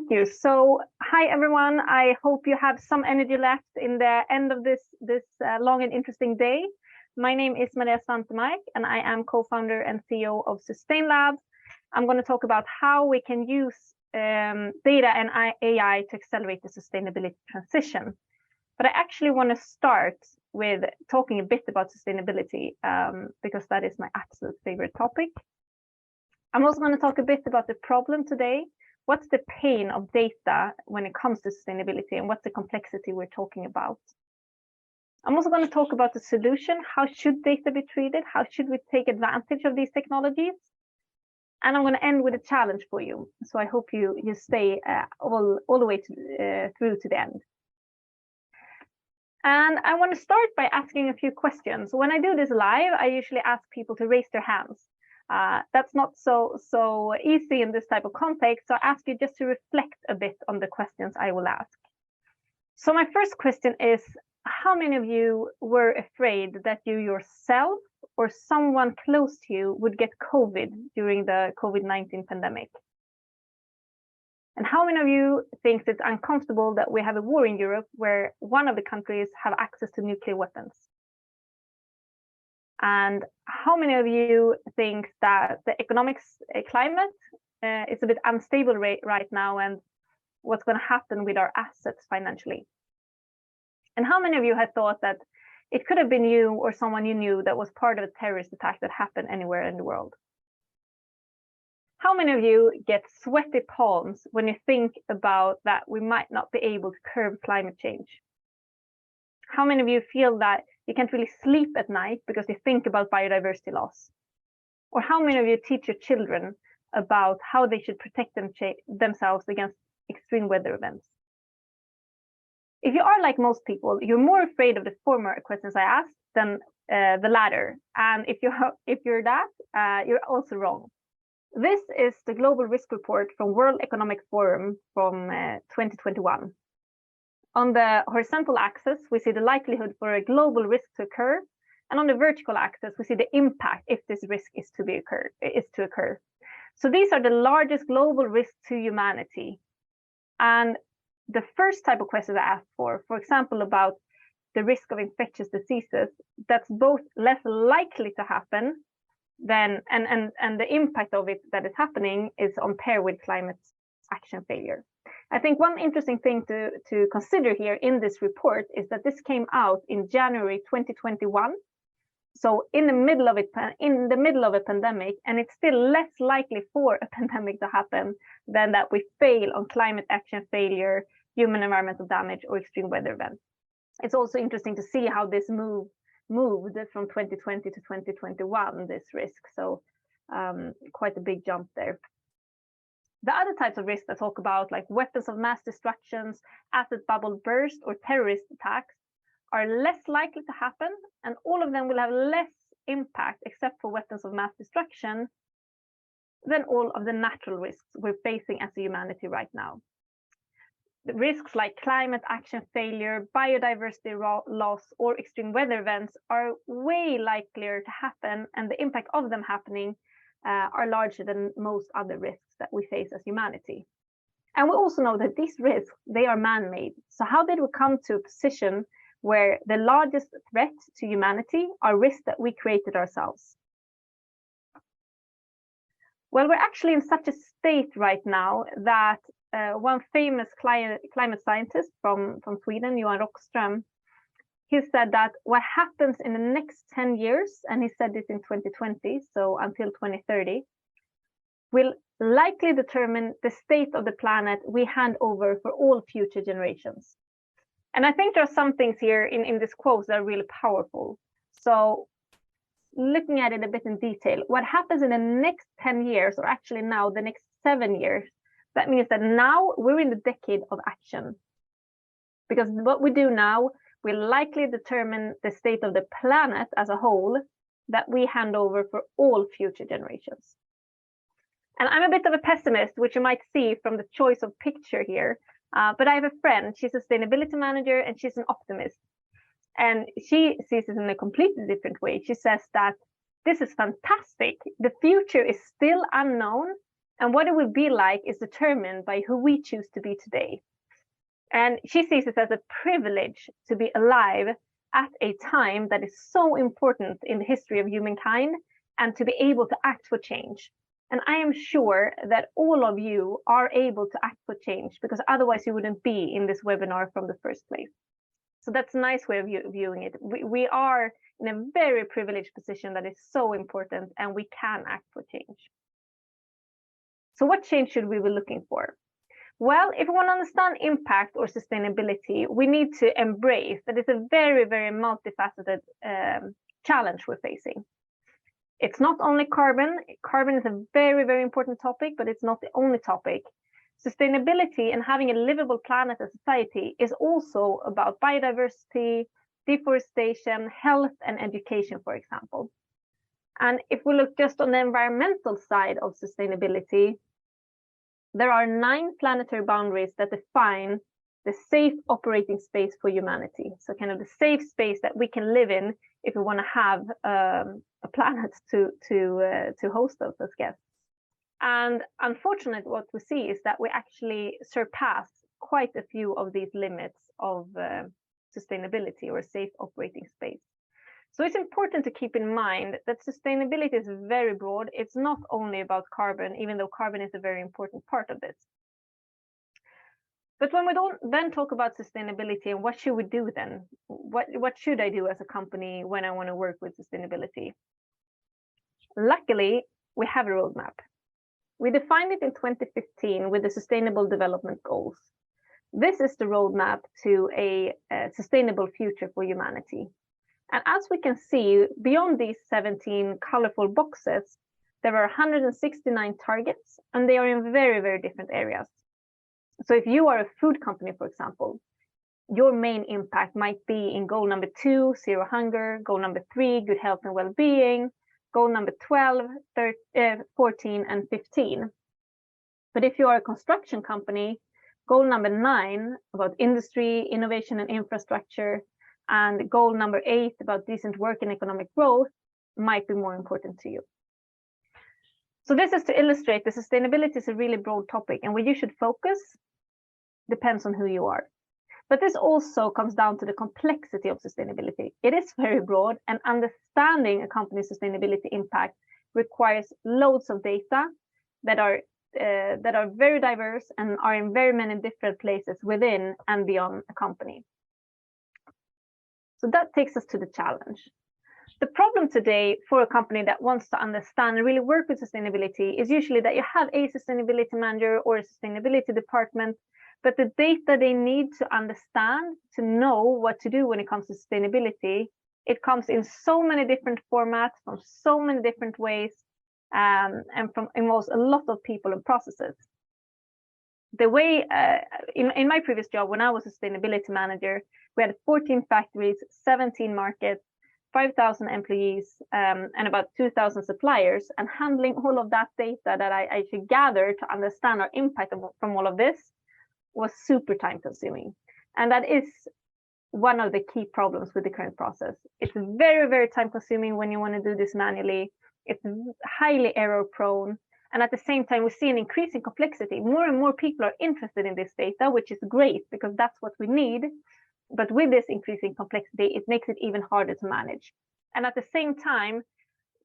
Thank you. So, hi everyone. I hope you have some energy left in the end of this long and interesting day. My name is Maria Svantemark, and I am co-founder and CEO of Sustainlab. I'm going to talk about how we can use data and AI to accelerate the sustainability transition. But I actually want to start with talking a bit about sustainability because that is my absolute favorite topic. I'm also going to talk a bit about the problem today. What's the pain of data when it comes to sustainability, and what's the complexity we're talking about? I'm also going to talk about the solution. How should data be treated? How should we take advantage of these technologies? And I'm going to end with a challenge for you. So I hope you stay all the way through to the end. And I want to start by asking a few questions. When I do this live, I usually ask people to raise their hands. That's not so easy in this type of context. So I ask you just to reflect a bit on the questions I will ask. So my first question is, how many of you were afraid that you yourself or someone close to you would get COVID during the COVID-19 pandemic? And how many of you think it's uncomfortable that we have a war in Europe where one of the countries have access to nuclear weapons? And how many of you think that the economic climate is a bit unstable right now, and what's going to happen with our assets financially? And how many of you have thought that it could have been you or someone you knew that was part of a terrorist attack that happened anywhere in the world? How many of you get sweaty palms when you think about that we might not be able to curb climate change? How many of you feel that you can't really sleep at night because you think about biodiversity loss? Or how many of you teach your children about how they should protect themselves against extreme weather events? If you are like most people, you're more afraid of the former questions I asked than the latter. And if you're that, you're also wrong. This is the Global Risk Report from World Economic Forum from 2021. On the horizontal axis, we see the likelihood for a global risk to occur. And on the vertical axis, we see the impact if this risk is to occur. So these are the largest global risks to humanity. And the first type of questions I asked for example, about the risk of infectious diseases, that's both less likely to happen than, and the impact of it that is happening is on par with climate action failure. I think one interesting thing to consider here in this report is that this came out in January 2021. So in the middle of a pandemic, and it's still less likely for a pandemic to happen than that we fail on climate action failure, human environmental damage, or extreme weather events. It's also interesting to see how this moved from 2020 to 2021, this risk. So quite a big jump there. The other types of risks I talk about, like weapons of mass destructions, asset bubble burst, or terrorist attacks, are less likely to happen, and all of them will have less impact, except for weapons of mass destruction, than all of the natural risks we're facing as a humanity right now. The risks like climate action failure, biodiversity loss, or extreme weather events are way likelier to happen, and the impact of them happening are larger than most other risks that we face as humanity. And we also know that these risks, they are man-made. So how did we come to a position where the largest threat to humanity are risks that we created ourselves? Well, we're actually in such a state right now that one famous climate scientist from Sweden, Johan Rockström, he said that what happens in the next 10 years, and he said this in 2020, so until 2030, will likely determine the state of the planet we hand over for all future generations. And I think there are some things here in this quote that are really powerful. So looking at it a bit in detail, what happens in the next 10 years, or actually now the next 7 years, that means that now we're in the decade of action. Because what we do now will likely determine the state of the planet as a whole that we hand over for all future generations. And I'm a bit of a pessimist, which you might see from the choice of picture here. But I have a friend, she's a sustainability manager, and she's an optimist. And she sees it in a completely different way. She says that this is fantastic. The future is still unknown, And what it will be like is determined by who we choose to be today. And she sees it as a privilege to be alive at a time that is so important in the history of humankind and to be able to act for change. And I am sure that all of you are able to act for change, because otherwise you wouldn't be in this webinar from the first place. So that's a nice way of viewing it. We are in a very privileged position that is so important, and we can act for change. So what change should we be looking for? Well, if we want to understand impact or sustainability, we need to embrace that it's a very, very multifaceted challenge we're facing. It's not only carbon. Carbon is a very, very important topic, but it's not the only topic. Sustainability and having a livable planet and society is also about biodiversity, deforestation, health, and education, for example. And if we look just on the environmental side of sustainability, there are 9 planetary boundaries that define the safe operating space for humanity. So kind of the safe space that we can live in if we want to have a planet to host us as guests. And unfortunately, what we see is that we actually surpass quite a few of these limits of sustainability or safe operating space. So it's important to keep in mind that sustainability is very broad. It's not only about carbon, even though carbon is a very important part of this. But when we then talk about sustainability and what should we do then? What should I do as a company when I want to work with sustainability? Luckily, we have a roadmap. We defined it in 2015 with the Sustainable Development Goals. This is the roadmap to a sustainable future for humanity. And as we can see, beyond these 17 colorful boxes, there are 169 targets, and they are in very, very different areas. So if you are a food company, for example, your main impact might be in goal number 2, zero hunger, goal number 3, good health and well-being, goal number 12, 14, and 15. But if you are a construction company, goal number 9 about industry, innovation, and infrastructure, and goal number 8 about decent work and economic growth might be more important to you. So this is to illustrate that sustainability is a really broad topic, and where you should focus depends on who you are. But this also comes down to the complexity of sustainability. It is very broad, and understanding a company's sustainability impact requires loads of data that are very diverse and are in very many different places within and beyond a company. So that takes us to the challenge. The problem today for a company that wants to understand and really work with sustainability is usually that you have a sustainability manager or a sustainability department, but the data they need to understand, to know what to do when it comes to sustainability, it comes in so many different formats, from so many different ways, and involves a lot of people and processes. The way, in my previous job, when I was a sustainability manager, we had 14 factories, 17 markets, 5,000 employees, and about 2,000 suppliers, and handling all of that data that I should gather to understand our impact from all of this was super time consuming. And that is one of the key problems with the current process. It's very, very time consuming when you want to do this manually. It's highly error prone. And at the same time, we see an increasing complexity. More and more people are interested in this data, which is great because that's what we need. But with this increasing complexity, it makes it even harder to manage. And at the same time,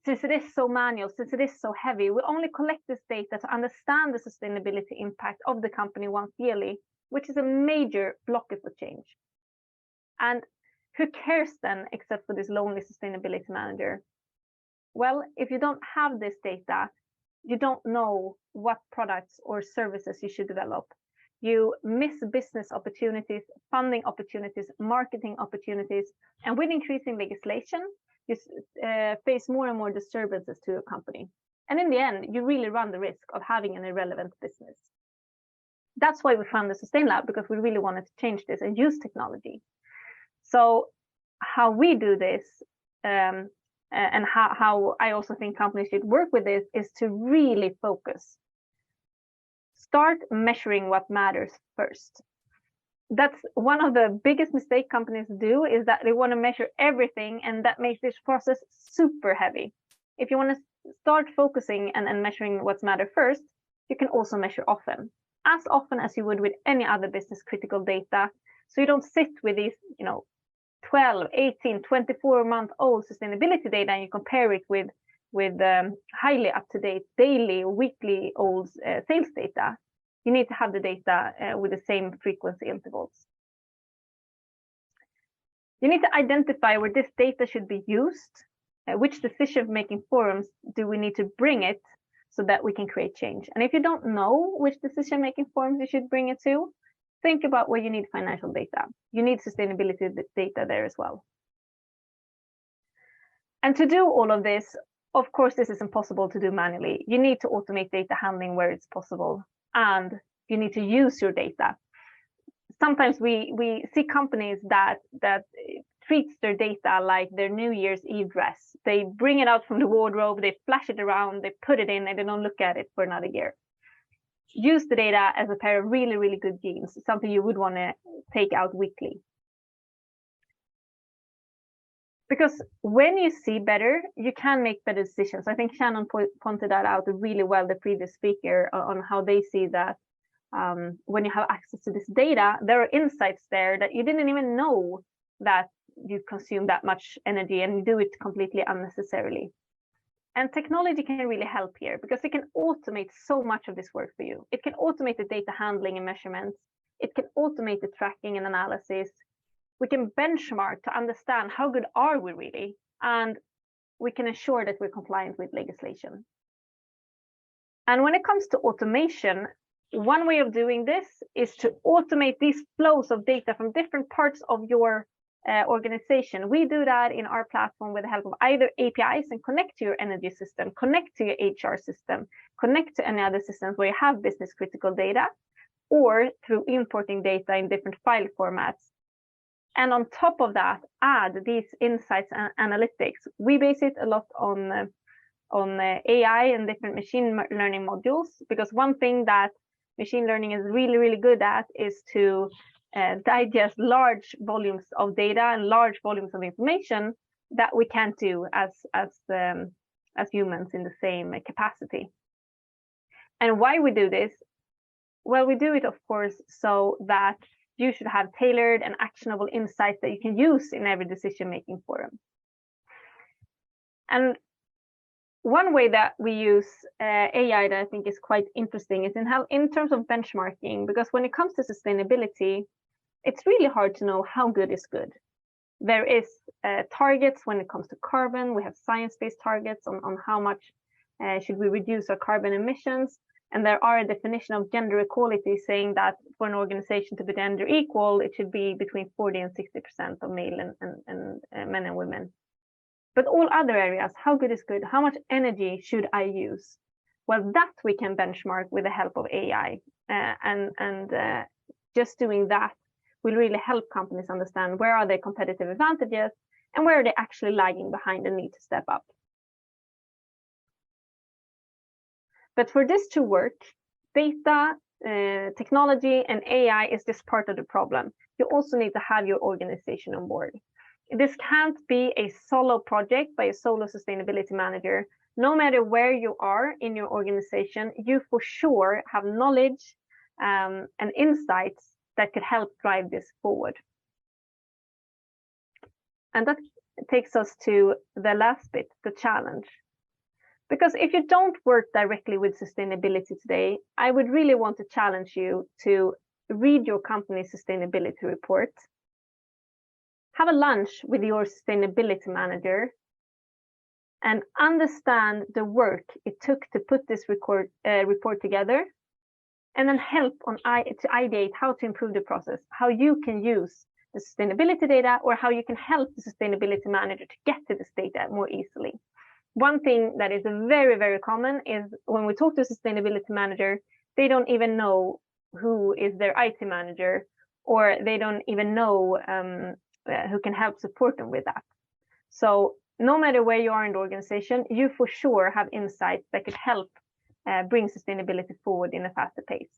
since it is so manual, since it is so heavy, we only collect this data to understand the sustainability impact of the company once yearly, which is a major blocker for change. And who cares then, except for this lonely sustainability manager? Well, if you don't have this data, you don't know what products or services you should develop. You miss business opportunities, funding opportunities, marketing opportunities, and with increasing legislation, you face more and more disturbances to your company. And in the end, you really run the risk of having an irrelevant business. That's why we founded Sustain Lab, because we really wanted to change this and use technology. So how we do this, and how I also think companies should work with this, is to really focus. Start measuring what matters first. That's one of the biggest mistakes companies do, is that they want to measure everything, and that makes this process super heavy. If you want to start focusing and measuring what's matter first, you can also measure often as you would with any other business critical data. So you don't sit with these, 12, 18, 24-month-old sustainability data and you compare it with highly up-to-date daily or weekly old sales data. You need to have the data with the same frequency intervals. You need to identify where this data should be used, which decision-making forums do we need to bring it so that we can create change. And if you don't know which decision-making forums you should bring it to, think about where you need financial data. You need sustainability data there as well. And to do all of this, of course, this is impossible to do manually. You need to automate data handling where it's possible, and you need to use your data. Sometimes we see companies that treats their data like their New Year's Eve dress. They bring it out from the wardrobe, they flash it around, they put it in, and they don't look at it for another year. Use the data as a pair of really, really good jeans, something you would want to take out weekly. Because when you see better, you can make better decisions. I think Shannon pointed that out really well, the previous speaker, on how they see that when you have access to this data, there are insights there that you didn't even know that you consume that much energy and you do it completely unnecessarily. And technology can really help here because it can automate so much of this work for you. It can automate the data handling and measurements. It can automate the tracking and analysis. We can benchmark to understand how good are we really, and we can ensure that we're compliant with legislation. And when it comes to automation, one way of doing this is to automate these flows of data from different parts of your organization. We do that in our platform with the help of either APIs and connect to your energy system, connect to your HR system, connect to any other systems where you have business critical data, or through importing data in different file formats. And on top of that, add these insights and analytics. We base it a lot on AI and different machine learning modules, because one thing that machine learning is really, really good at is to digest large volumes of data and large volumes of information that we can't do as humans in the same capacity. And why we do this? Well, we do it, of course, so that you should have tailored and actionable insights that you can use in every decision-making forum. And one way that we use AI that I think is quite interesting is in terms of benchmarking, because when it comes to sustainability, it's really hard to know how good is good. There is targets when it comes to carbon. We have science-based targets on how much should we reduce our carbon emissions. And there are a definition of gender equality saying that for an organization to be gender equal, it should be between 40 and 60% of male and men and women. But all other areas, how good is good? How much energy should I use? Well, that we can benchmark with the help of AI. Just doing that will really help companies understand where are their competitive advantages and where are they actually lagging behind and need to step up. But for this to work, data, technology, and AI is just part of the problem. You also need to have your organization on board. This can't be a solo project by a solo sustainability manager. No matter where you are in your organization, you for sure have knowledge and insights that could help drive this forward. And that takes us to the last bit, the challenge. Because if you don't work directly with sustainability today, I would really want to challenge you to read your company's sustainability report, have a lunch with your sustainability manager, and understand the work it took to put this report together, and then help to ideate how to improve the process, how you can use the sustainability data, or how you can help the sustainability manager to get to this data more easily. One thing that is very, very common is when we talk to a sustainability manager, they don't even know who is their IT manager, or they don't even know who can help support them with that. So no matter where you are in the organization, you for sure have insights that could help bring sustainability forward in a faster pace.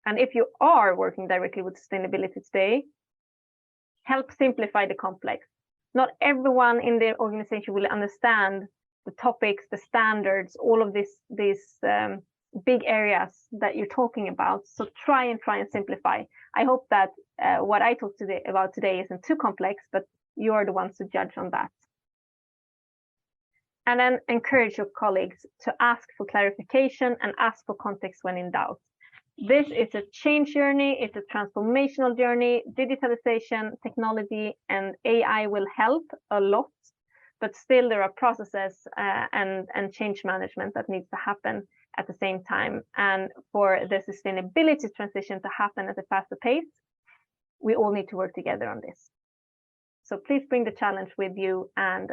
And if you are working directly with sustainability today, help simplify the complex. Not everyone in the organization will understand the topics, the standards, all of these big areas that you're talking about. So try and simplify. I hope that what I talked about today isn't too complex, but you're the ones to judge on that. And then encourage your colleagues to ask for clarification and ask for context when in doubt. This is a change journey, it's a transformational journey. Digitalization, technology, and AI will help a lot, but still there are processes and change management that needs to happen at the same time. And for the sustainability transition to happen at a faster pace, we all need to work together on this. So please bring the challenge with you. And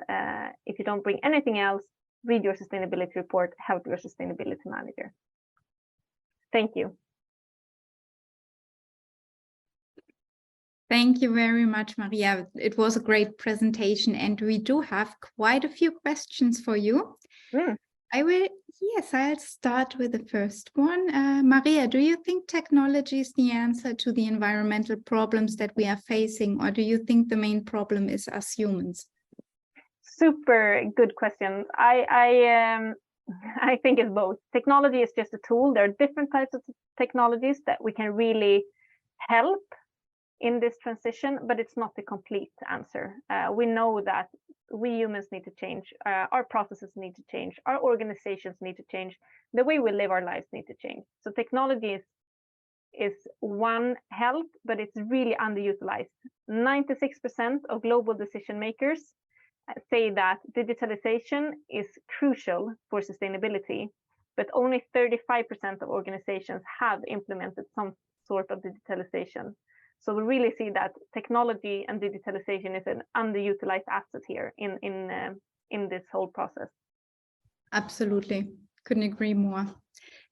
if you don't bring anything else, read your sustainability report, help your sustainability manager. Thank you. Thank you very much, Maria. It was a great presentation, and we do have quite a few questions for you. I'll start with the first one. Maria, do you think technology is the answer to the environmental problems that we are facing, or do you think the main problem is us humans? Super good question. I think it's both. Technology is just a tool. There are different types of technologies that we can really help in this transition, but it's not the complete answer. We know that we humans need to change, our processes need to change, our organizations need to change, the way we live our lives need to change. So technology is one help, but it's really underutilized. 96% of global decision makers say that digitalization is crucial for sustainability, but only 35% of organizations have implemented some sort of digitalization. So we really see that technology and digitalization is an underutilized asset here in this whole process. Absolutely, couldn't agree more.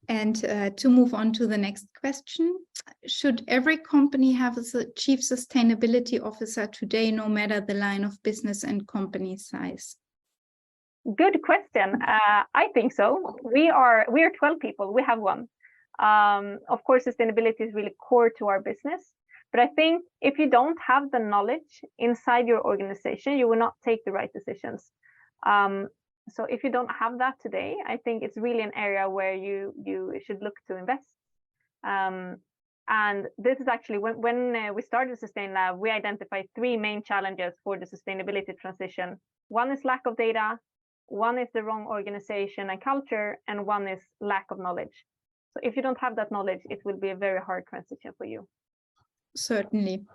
And to move on to the next question, should every company have a chief sustainability officer today, no matter the line of business and company size? Good question. I think so. We are 12 people. We have one. Of course, sustainability is really core to our business. But I think if you don't have the knowledge inside your organization, you will not take the right decisions. So if you don't have that today, I think it's really an area where you should look to invest. And this is actually when we started Sustain Lab, we identified 3 main challenges for the sustainability transition. One is lack of data, one is the wrong organization and culture, and one is lack of knowledge. So if you don't have that knowledge, it will be a very hard transition for you. Certainly.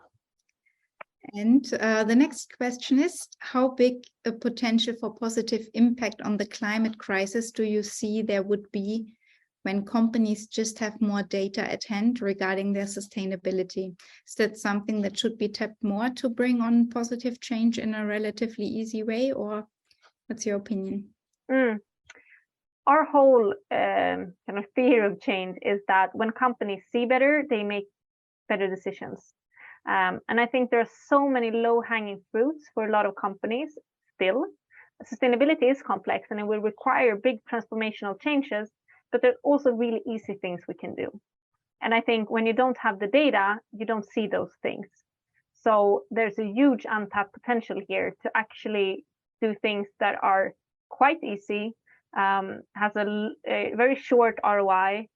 And the next question is, how big a potential for positive impact on the climate crisis do you see there would be when companies just have more data at hand regarding their sustainability? Is that something that should be tapped more to bring on positive change in a relatively easy way, or what's your opinion? Our whole kind of fear of change is that when companies see better, they make better decisions. And I think there are so many low-hanging fruits for a lot of companies still. Sustainability is complex and it will require big transformational changes, but there's also really easy things we can do. And I think when you don't have the data, you don't see those things. So there's a huge untapped potential here to actually do things that are quite easy, has a very short ROI,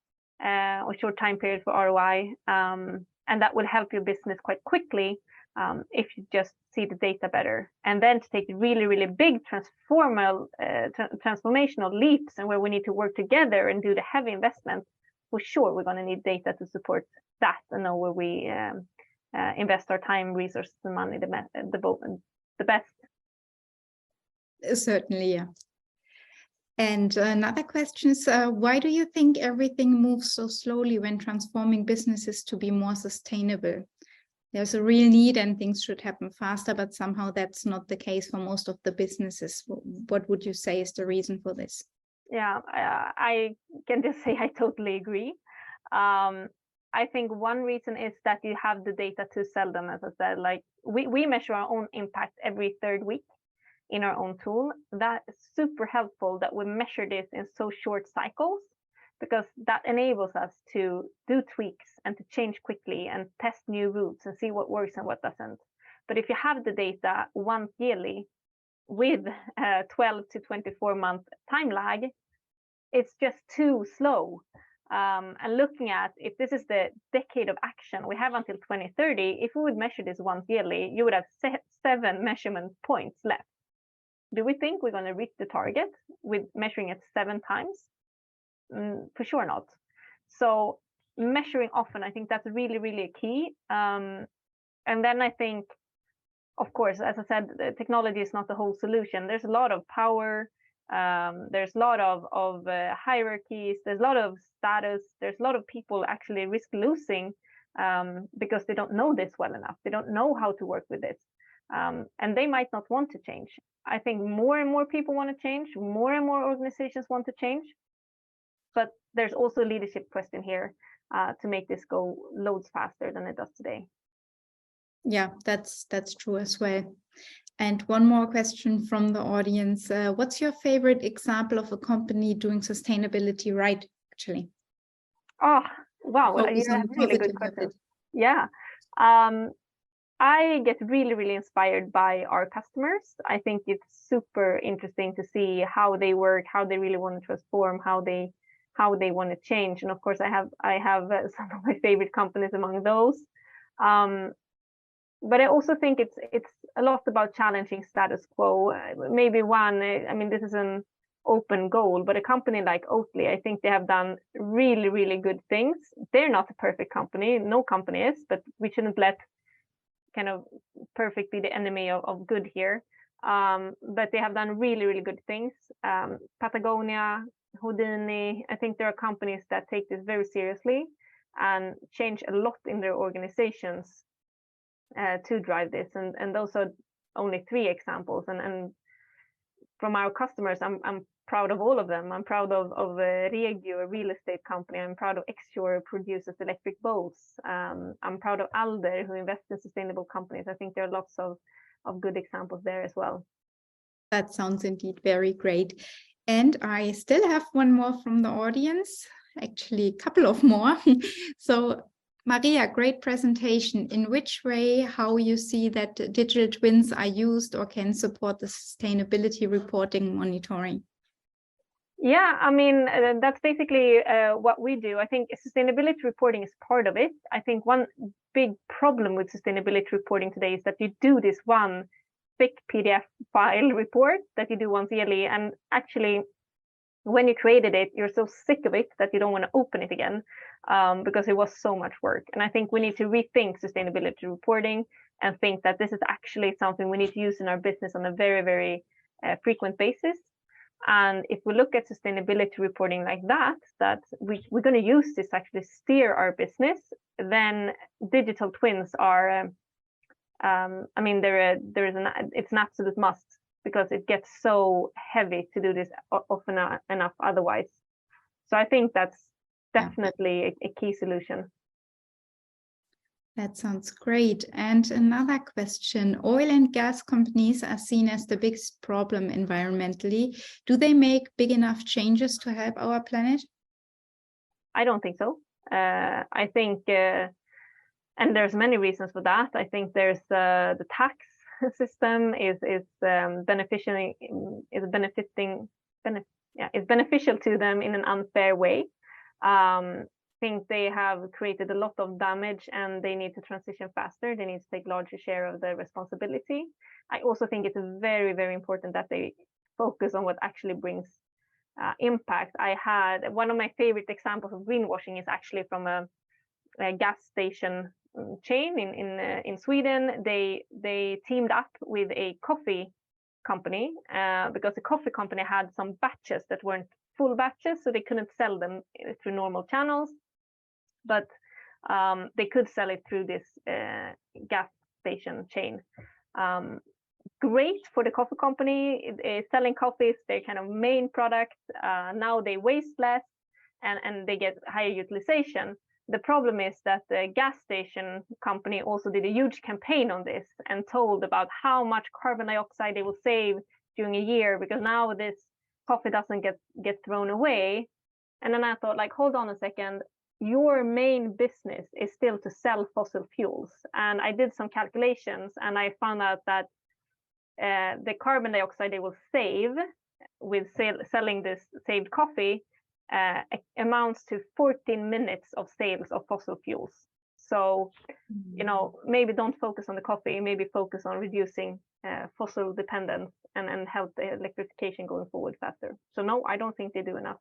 or short time period for ROI, and that will help your business quite quickly if you just see the data better. And then to take really, really big transformational leaps and where we need to work together and do the heavy investment, for sure we're going to need data to support that and know where we invest our time, resources, and money the best. Certainly, yeah. And another question is, why do you think everything moves so slowly when transforming businesses to be more sustainable? There's a real need and things should happen faster, but somehow that's not the case for most of the businesses. What would you say is the reason for this? Yeah, I can just say I totally agree. I think one reason is that you have the data too seldom, as I said. Like we measure our own impact every 3rd week in our own tool. That is super helpful that we measure this in so short cycles, because that enables us to do tweaks and to change quickly and test new routes and see what works and what doesn't. But if you have the data once yearly with a 12 to 24 month time lag, it's just too slow. and looking at if this is the decade of action we have until 2030, if we would measure this once yearly, you would have 7 measurement points left. Do we think we're going to reach the target with measuring it 7 times? For sure not. So measuring often, I think that's really, really key. And then I think, of course, as I said, the technology is not the whole solution. There's a lot of power. There's a lot of hierarchies. There's a lot of status. There's a lot of people actually risk losing because they don't know this well enough. They don't know how to work with this. And they might not want to change. I think more and more people want to change. More and more organizations want to change. But there's also a leadership question here to make this go loads faster than it does today. Yeah, that's true as well. And one more question from the audience. What's your favorite example of a company doing sustainability right, actually? Oh, wow. You have really good question. Yeah. I get really, really inspired by our customers. I think it's super interesting to see how they work, how they really want to transform, how they want to change. And of course, I have some of my favorite companies among those. But I also think it's a lot about challenging status quo. Maybe one, I mean, this is an open goal, but a company like Oatly, I think they have done really, really good things. They're not a perfect company. No company is, but we shouldn't let kind of perfect be the enemy of good here. But they have done really, really good things. Patagonia, Houdini, I think there are companies that take this very seriously and change a lot in their organizations to drive this. And those are only 3 examples. And from our customers, I'm proud of all of them. I'm proud of Regio, a real estate company. I'm proud of Exure, who produces electric boats. I'm proud of Alder, who invests in sustainable companies. I think there are lots of good examples there as well. That sounds indeed very great. And I still have one more from the audience, actually a couple of more. So Maria, great presentation. In which way, how you see that digital twins are used or can support the sustainability reporting monitoring? Yeah, I mean, that's basically what we do. I think sustainability reporting is part of it. I think one big problem with sustainability reporting today is that you do this one thick PDF file report that you do once yearly. And actually, when you created it, you're so sick of it that you don't want to open it again because it was so much work. And I think we need to rethink sustainability reporting and think that this is actually something we need to use in our business on a very, very frequent basis. And if we look at sustainability reporting like that we're going to use this to actually steer our business, then digital twins are, I mean, it's an absolute must because it gets so heavy to do this often enough otherwise. So I think that's definitely a key solution. That sounds great. And another question, oil and gas companies are seen as the biggest problem environmentally. Do they make big enough changes to help our planet? I don't think so. I think, and there's many reasons for that. I think there's the tax system is beneficial to them in an unfair way. Think they have created a lot of damage and they need to transition faster. They need to take larger share of the responsibility. I also think it's very, very important that they focus on what actually brings impact. I had one of my favorite examples of greenwashing is actually from a gas station chain in Sweden. They teamed up with a coffee company because the coffee company had some batches that weren't full batches, so they couldn't sell them through normal channels. But they could sell it through this gas station chain. Great for the coffee company, selling coffee is their kind of main product. Now they waste less and they get higher utilization. The problem is that the gas station company also did a huge campaign on this and told about how much carbon dioxide they will save during a year because now this coffee doesn't get thrown away. And then I thought, like, hold on a second. Your main business is still to sell fossil fuels. And I did some calculations and I found out that the carbon dioxide they will save with selling this saved coffee amounts to 14 minutes of sales of fossil fuels. So, maybe don't focus on the coffee, maybe focus on reducing fossil dependence and help the electrification going forward faster. So no, I don't think they do enough.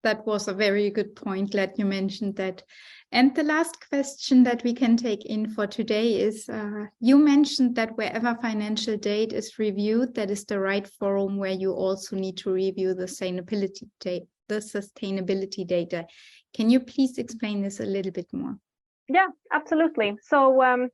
That was a very good point, glad you mentioned that. And the last question that we can take in for today is, you mentioned that wherever financial data is reviewed, that is the right forum where you also need to review the sustainability data. Can you please explain this a little bit more? Yeah, absolutely. So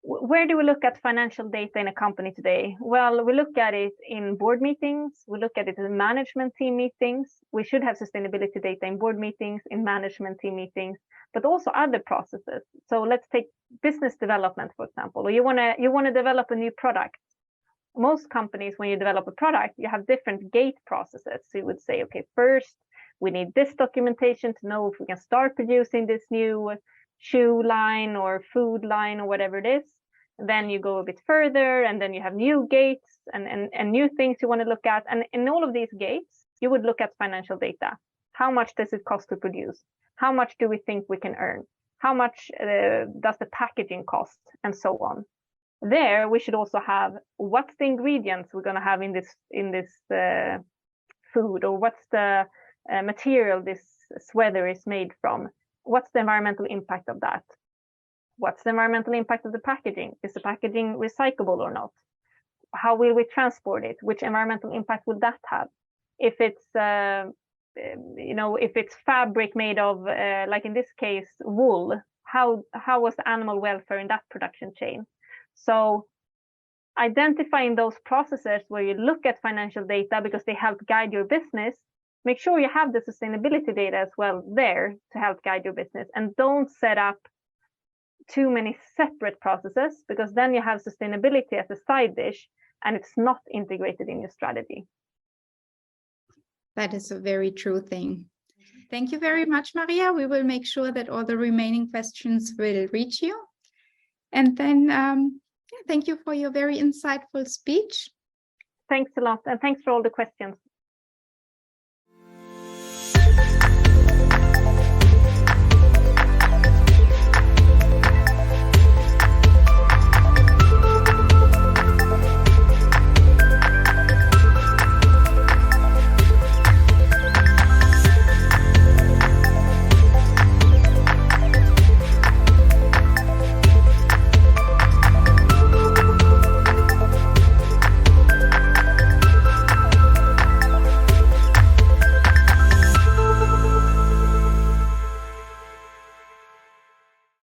where do we look at financial data in a company today? Well, we look at it in board meetings. We look at it in management team meetings. We should have sustainability data in board meetings, in management team meetings, but also other processes. So let's take business development, for example, or you want to develop a new product. Most companies, when you develop a product, you have different gate processes. So you would say, okay, first we need this documentation to know if we can start producing this new shoe line or food line or whatever it is. Then you go a bit further, and then you have new gates and new things you want to look at. And in all of these gates, you would look at financial data. How much does it cost to produce? How much do we think we can earn? How much does the packaging cost? And so on. There, we should also have what's the ingredients we're going to have in this food, or what's the material this sweater is made from. What's the environmental impact of that? What's the environmental impact of the packaging? Is the packaging recyclable or not? How will we transport it? Which environmental impact will that have? If it's if it's fabric made of, like in this case, wool, how was the animal welfare in that production chain? So identifying those processes where you look at financial data because they help guide your business, make sure you have the sustainability data as well there to help guide your business, and don't set up too many separate processes, because then you have sustainability as a side dish and it's not integrated in your strategy. That is a very true thing. Thank you very much, Maria. We will make sure that all the remaining questions will reach you. And then thank you for your very insightful speech. Thanks a lot, and thanks for all the questions.